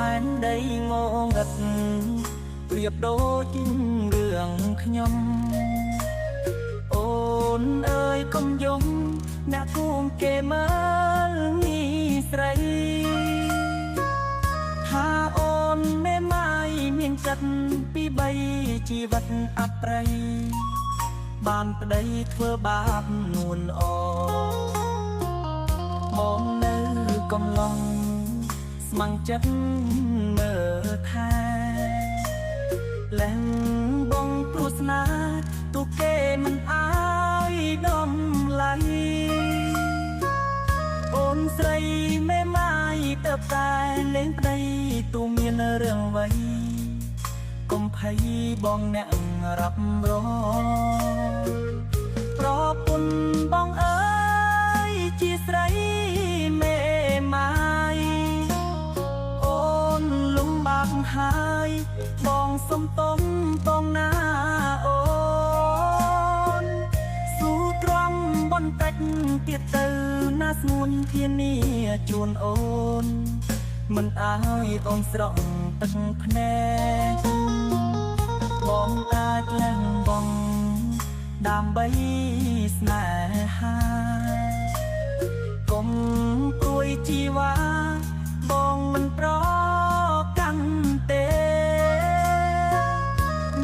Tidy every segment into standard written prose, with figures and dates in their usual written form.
ែនដីងងឹតប្រៀបដូចរឿងខ្ញុំអូនអើយកុំយំអ្នកគួងគេមើលងាយស្រីថាអូនមេម៉ាយមានចិត្តពីបីជីវិតអប្រៃបានប្តីធ្វើបាបនួនអមកនៅកំឡុងស្ម័គ្រចិត្តមើលថាលែងបងព្រោះស្នាទូគេមិនអាយដំឡៃអូនស្រីមេម៉ាយទៅតែលេងប្តីទូមានរឿងអ្វីកុំភ័យបងអ្នករាប់រងប្រពន្ធបងអើយជាស្រីមេម៉ាយអូនលំបាកហើយបងសុំទុំបងណាអូនស៊ូទ្រាំបន្តិចទៀតទៅណាស្ងួនធានាជូនអូនមិនអើយអូនស្រក់ទឹកភ្នែកបងអាចឡើងបងដើម្បីស្នេហាកុំព្រួយជីវ៉ាបងមិនប្រកាន់ទេ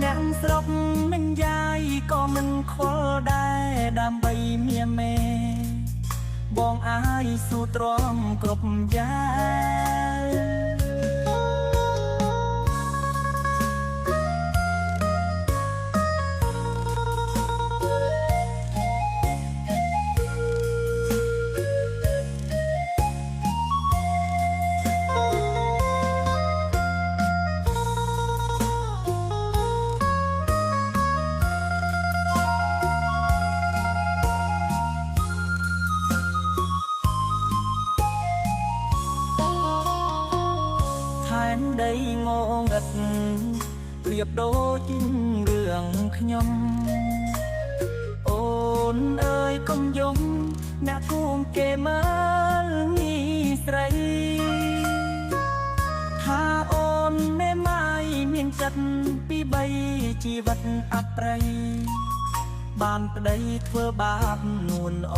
អ្នកស្រុកមិនយាយក៏មិនខ្វល់ដែរដើម្បីមានមេបងអាយស៊ូទ្រាំគ្រប់យ៉ាងែនដីងងឹតប្រៀបដូចរឿងខ្ញុំអូនអើយកុំយំអ្នកគួងគេមើលងាយស្រីថាអូនមេម៉ាយមានចិត្តពីបីជីវិតអប្រៃបានប្តីធ្វើបាបនួនអ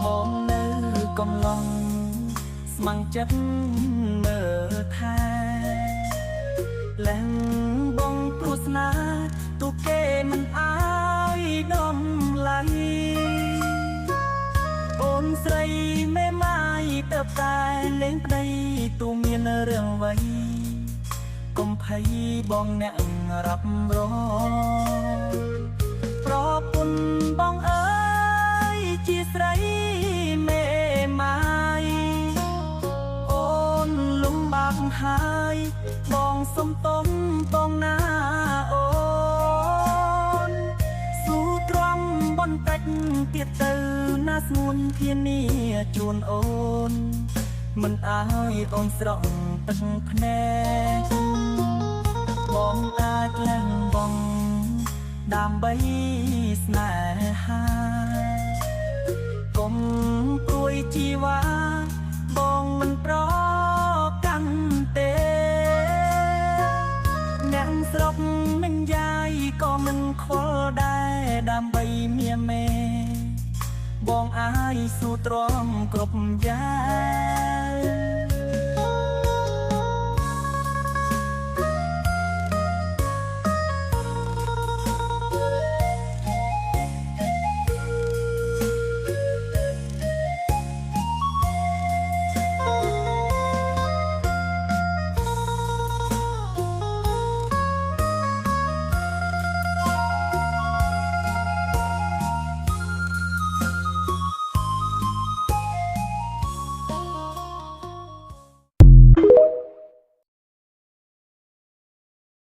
មកនៅកំឡុងស្ម័គ្រចិត្តមើលថាលែងបងព្រោះស្នាទូគេមិនអាយដំឡៃអូនស្រីមេម៉ាយទៅតែលេងប្តីទូមានរឿងអ្វីកុំភ័យបងអ្នករាប់រងប្រពន្ធបងអើយជាស្រីមេម៉ាយហើយបងសុំទុំបងណាអូនស៊ូទ្រាំបន្តិចទៀតទៅណាស្ងួនធានាជូនអូនមិនអើយអូនស្រក់ទឹកភ្នែកបងអាចឡើងបងដើម្បីស្នេហាកុំព្រួយជីវ៉ាបងមិនប្រកាន់ទេអ្នកស្រុកមិនយាយក៏មិនខ្វល់ដែរដើម្បីមានមេបងអាយស៊ូទ្រាំគ្រប់យ៉ាង